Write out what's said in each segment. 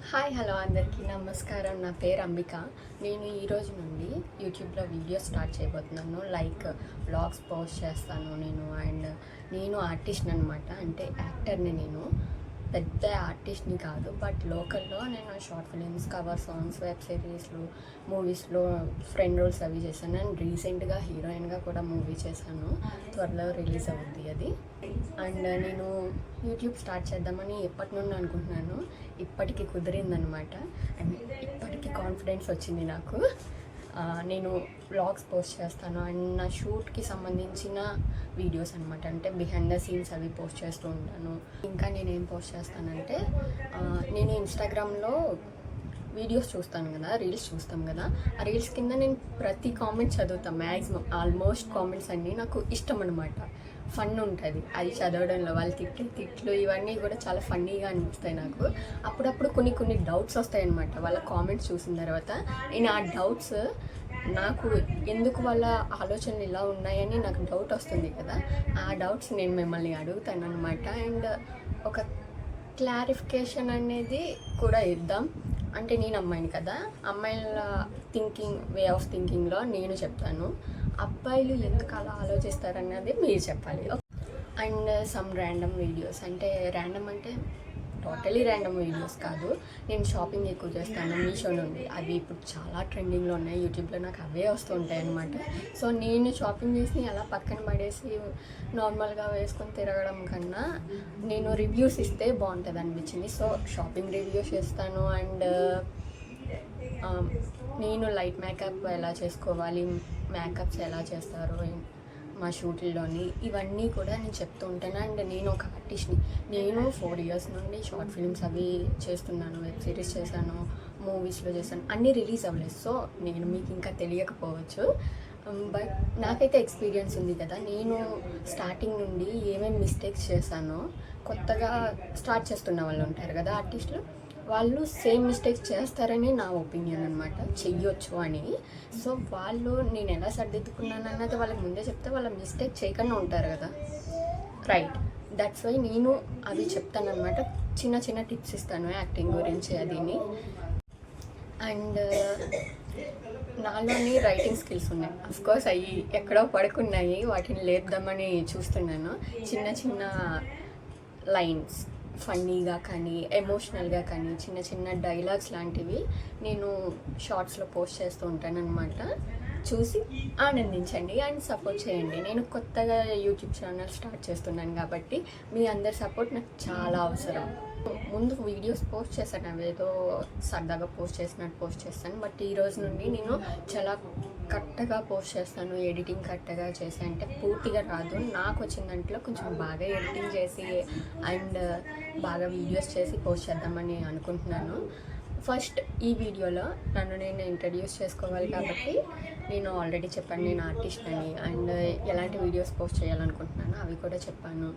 Hi hello అందరికీ నమస్కారం. నా పేరు అంబిక. నేను ఈరోజు నుండి యూట్యూబ్లో వీడియో స్టార్ట్ చేయబోతున్నాను. లైక్ వ్లాగ్స్ పోస్ట్ చేస్తాను అండ్ నేను ఆర్టిస్ట్ని అనమాట. అంటే యాక్టర్ని. నేను పెద్ద ఆర్టిస్ట్ని కాదు, బట్ లోకల్లో నేను short films, cover songs, web సిరీస్లు, మూవీస్లో ఫ్రెండ్ రోల్స్ అవి చేశాను. అండ్ రీసెంట్గా హీరోయిన్గా కూడా మూవీ చేశాను. త్వరలో రిలీజ్ అవుతుంది అది. అండ్ నేను యూట్యూబ్ స్టార్ట్ చేద్దామని ఎప్పటి నుండి అనుకుంటున్నాను. ఇప్పటికి కుదిరిందనమాట. అండ్ ఇప్పటికి కాన్ఫిడెన్స్ వచ్చింది నాకు. నేను వ్లాగ్స్ పోస్ట్ చేస్తాను అండ్ నా షూట్కి సంబంధించిన వీడియోస్ అనమాట. అంటే బిహైండ్ ద సీన్స్ అవి పోస్ట్ చేస్తూ ఉంటాను. ఇంకా నేనేం పోస్ట్ చేస్తానంటే, నేను ఇన్స్టాగ్రామ్లో వీడియోస్ చూస్తాను కదా, రీల్స్ చూస్తాం కదా, ఆ రీల్స్ కింద నేను ప్రతి కామెంట్ చదువుతాను. మ్యాక్సిమం ఆల్మోస్ట్ కామెంట్స్ అన్నీ నాకు ఇష్టం అనమాట. ఫన్ ఉంటుంది అది చదవడంలో. వాళ్ళు తిట్లు ఇవన్నీ కూడా చాలా ఫన్నీగా అనిపిస్తాయి నాకు. అప్పుడప్పుడు కొన్ని డౌట్స్ వస్తాయి అనమాట వాళ్ళ కామెంట్స్ చూసిన తర్వాత. నేను ఆ డౌట్స్, నాకు ఎందుకు వాళ్ళ ఆలోచనలు ఇలా ఉన్నాయని నాకు డౌట్ వస్తుంది కదా, ఆ డౌట్స్ నేను మిమ్మల్ని అడుగుతాను అనమాట. అండ్ ఒక క్లారిఫికేషన్ అనేది కూడా ఇద్దాం. అంటే నేను అమ్మాయిని కదా, అమ్మాయిల వే ఆఫ్ థింకింగ్లో నేను చెప్తాను. అబ్బాయిలు ఎందుకు అలా ఆలోచిస్తారన్నది మీరు చెప్పాలి. అండ్ సమ్ ర్యాండమ్ వీడియోస్, అంటే ర్యాండమ్ అంటే టోటలీ ర్యాండమ్ వీడియోస్ కాదు. నేను షాపింగ్ ఎక్కువ చేస్తాను మీషో నుండి. అవి ఇప్పుడు చాలా ట్రెండింగ్లో ఉన్నాయి. యూట్యూబ్లో నాకు అవే వస్తూ ఉంటాయి అన్నమాట. సో నేను షాపింగ్ చేసి అలా పక్కన పడేసి నార్మల్గా వేసుకొని తిరగడం కన్నా నేను రివ్యూస్ ఇస్తే బాగుంటుంది అనిపించింది. సో షాపింగ్ రివ్యూస్ చేస్తాను. అండ్ నేను లైట్ మేకప్ ఎలా చేసుకోవాలి, మేకప్స్ ఎలా చేస్తారు మా షూట్లలోని, ఇవన్నీ కూడా నేను చెప్తూ ఉంటాను. అండ్ నేను ఒక ఆర్టిస్ట్ని. నేను 4 years నుండి షార్ట్ ఫిల్మ్స్ అవి చేస్తున్నాను. వెబ్ సిరీస్ చేశాను, మూవీస్లో చేశాను. అన్నీ రిలీజ్ అవ్వలేదు. సో నేను మీకు ఇంకా తెలియకపోవచ్చు, బట్ నాకైతే ఎక్స్పీరియన్స్ ఉంది కదా. నేను స్టార్టింగ్ నుండి ఏమేమి మిస్టేక్స్ చేశానో, కొత్తగా స్టార్ట్ చేస్తున్న వాళ్ళు ఉంటారు కదా ఆర్టిస్టులు, వాళ్ళు సేమ్ మిస్టేక్స్ చేస్తారని నా ఒపీనియన్ అనమాట. చెయ్యొచ్చు అని. సో వాళ్ళు నేను ఎలా సర్దిద్దుకున్నాను అన్నది వాళ్ళకి ముందే చెప్తే వాళ్ళ మిస్టేక్ చేయకుండా ఉంటారు కదా, రైట్. దట్స్ వై నేను అవి చెప్తాను అనమాట. చిన్న టిప్స్ ఇస్తాను యాక్టింగ్ గురించి అదిని. అండ్ నాలోని రైటింగ్ స్కిల్స్ ఉన్నాయి. అఫ్కోర్స్ అవి ఎక్కడో పడుకున్నాయి, వాటిని లేపుదామని చూస్తున్నాను. చిన్న లైన్స్ ఫన్నీగా కానీ, ఎమోషనల్గా కానీ, చిన్న డైలాగ్స్ లాంటివి నేను షార్ట్స్లో పోస్ట్ చేస్తూ ఉంటాను అనమాట. చూసి ఆనందించండి అండ్ సపోర్ట్ చేయండి. నేను కొత్తగా యూట్యూబ్ ఛానల్ స్టార్ట్ చేస్తున్నాను కాబట్టి మీ అందరి సపోర్ట్ నాకు చాలా అవసరం. ముందు వీడియోస్ పోస్ట్ చేశాను, అవేదో సరదాగా పోస్ట్ చేసినట్టు పోస్ట్ చేస్తాను. బట్ ఈ రోజు నుండి నేను చాలా కరెక్ట్గా పోస్ట్ చేస్తాను. ఎడిటింగ్ కరెక్ట్గా చేసి, అంటే పూర్తిగా రాదు, నాకు వచ్చిన దాంట్లో కొంచెం బాగా ఎడిటింగ్ చేసి అండ్ బాగా వీడియోస్ చేసి పోస్ట్ చేద్దామని అనుకుంటున్నాను. ఫస్ట్ ఈ వీడియోలో నన్ను నేను ఇంట్రడ్యూస్ చేసుకోవాలి కాబట్టి నేను ఆల్రెడీ చెప్పాను నేను ఆర్టిస్ట్ అని. అండ్ ఎలాంటి వీడియోస్ పోస్ట్ చేయాలనుకుంటున్నాను అవి కూడా చెప్పాను.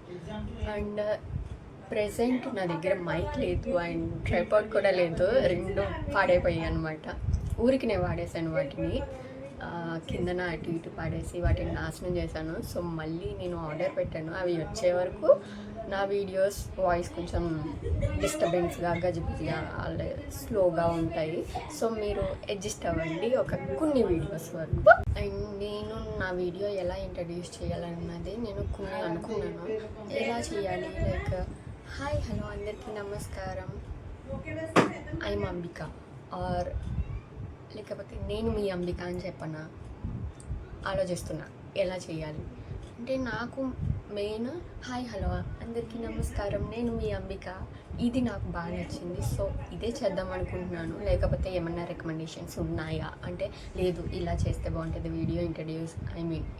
అండ్ ప్రెజెంట్ నా దగ్గర మైక్ లేదు అండ్ ట్రైపాడ్ కూడా లేదు. 2 పాడైపోయాయి అనమాట. ఊరికి నేను వాడేసాను వాటిని. కిందన అటు ఇటు పాడేసి వాటిని నాశనం చేశాను. సో మళ్ళీ నేను ఆర్డర్ పెట్టాను. అవి వచ్చే వరకు నా వీడియోస్ వాయిస్ కొంచెం డిస్టర్బెన్స్గా, గజిబిజిగా, స్లోగా ఉంటాయి. సో మీరు అడ్జస్ట్ అవ్వండి కొన్ని వీడియోస్ వరకు. అండ్ నేను నా వీడియో ఎలా ఇంట్రడ్యూస్ చేయాలన్నది నేను కొన్ని అనుకున్నాను. ఎలా చేయాలి, లైక్ హాయ్ హలో అందరికీ నమస్కారం, ఐఎమ్ అంబిక, ఆర్ లేకపోతే నేను మీ అంబిక అని చెప్పనా ఆలోచిస్తున్నా ఎలా చేయాలి. అంటే నాకు మెయిన్ హాయ్ హలో అందరికీ నమస్కారం, నేను మీ అంబిక, ఇది నాకు బాగా నచ్చింది. సో ఇదే చేద్దాం అనుకుంటున్నాను. లేకపోతే ఏమన్నా రికమెండేషన్స్ ఉన్నాయా అంటే, లేదు ఇలా చేస్తే బాగుంటుంది వీడియో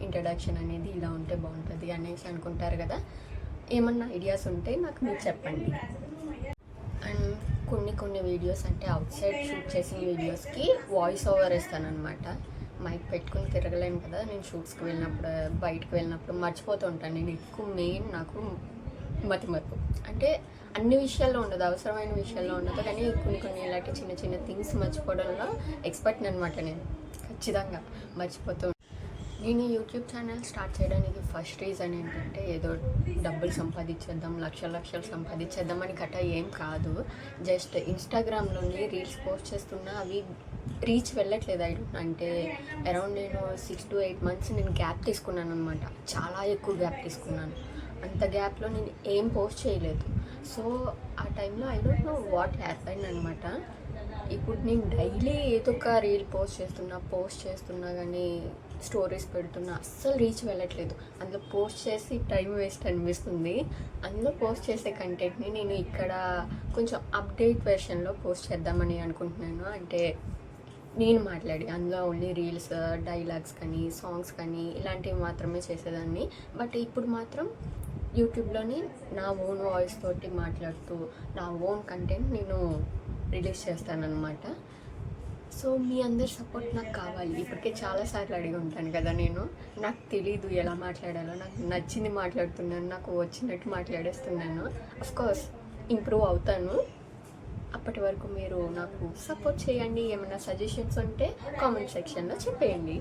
ఇంట్రడక్షన్ అనేది ఇలా ఉంటే బాగుంటుంది అనేసి అనుకుంటారు కదా. ఏమన్నా ఐడియాస్ ఉంటే నాకు మీరు చెప్పండి. అండ్ కొన్ని వీడియోస్ అంటే అవుట్ సైడ్ షూట్ చేసిన వీడియోస్కి వాయిస్ ఓవర్ ఇస్తానమాట. మైక్ పెట్టుకుని తిరగలేను కదా నేను. షూట్స్కి వెళ్ళినప్పుడు, బయటకు వెళ్ళినప్పుడు మర్చిపోతూ ఉంటాను. నేను ఎక్కువ మెయిన్ నాకు మతిమరుపు. అంటే అన్ని విషయాల్లో ఉండదు, అవసరమైన విషయాల్లో ఉండదు, కానీ కొన్ని ఇలాంటి చిన్న థింగ్స్ మర్చిపోవడంలో ఎక్స్పర్ట్ని అనమాట నేను. ఖచ్చితంగా మర్చిపోతూ. నేను యూట్యూబ్ ఛానల్ స్టార్ట్ చేయడానికి ఫస్ట్ రీజన్ ఏంటంటే ఏదో డబ్బులు సంపాదించేద్దాం, లక్షలు లక్షలు సంపాదించేద్దాం అని గట్రా ఏం కాదు. జస్ట్ ఇన్స్టాగ్రామ్లోని రీల్స్ పోస్ట్ చేస్తున్నా అవి రీచ్ వెళ్ళట్లేదు. అంటే అరౌండ్ నేను 6 to 8 months నేను గ్యాప్ తీసుకున్నాను అనమాట. చాలా ఎక్కువ గ్యాప్ తీసుకున్నాను. అంత గ్యాప్లో నేను ఏం పోస్ట్ చేయలేదు. సో ఆ టైంలో I don't know what happen అనమాట. ఇప్పుడు నేను డైలీ ఏదో ఒక రీల్ పోస్ట్ చేస్తున్నా కానీ స్టోరీస్ పెడుతున్నా అస్సలు రీచ్ వెళ్ళట్లేదు. అందులో పోస్ట్ చేసి టైం వేస్ట్ అనిపిస్తుంది. అందులో పోస్ట్ చేసే కంటెంట్ని నేను ఇక్కడ కొంచెం అప్డేట్ వెర్షన్లో పోస్ట్ చేద్దామని అనుకుంటున్నాను. అంటే నేను మాట్లాడి అందులో ఓన్లీ రీల్స్, డైలాగ్స్ కానీ సాంగ్స్ కానీ ఇలాంటివి మాత్రమే చేసేదాన్ని. బట్ ఇప్పుడు మాత్రం యూట్యూబ్లోని నా ఓన్ వాయిస్ తోటి మాట్లాడుతూ నా ఓన్ కంటెంట్ నేను రిలీజ్ చేస్తానన్నమాట. సో మీ అందరి సపోర్ట్ నాకు కావాలి. ఇప్పటికే చాలాసార్లు అడిగి ఉంటాను కదా, నాకు తెలీదు ఎలా మాట్లాడాలో. నాకు నచ్చింది మాట్లాడుతున్నాను, నాకు వచ్చినట్టు మాట్లాడేస్తున్నాను. అఫ్కోర్స్ ఇంప్రూవ్ అవుతాను. అప్పటి వరకు మీరు నాకు సపోర్ట్ చేయండి. ఏమైనా సజెషన్స్ ఉంటే కామెంట్ సెక్షన్లో చెప్పేయండి.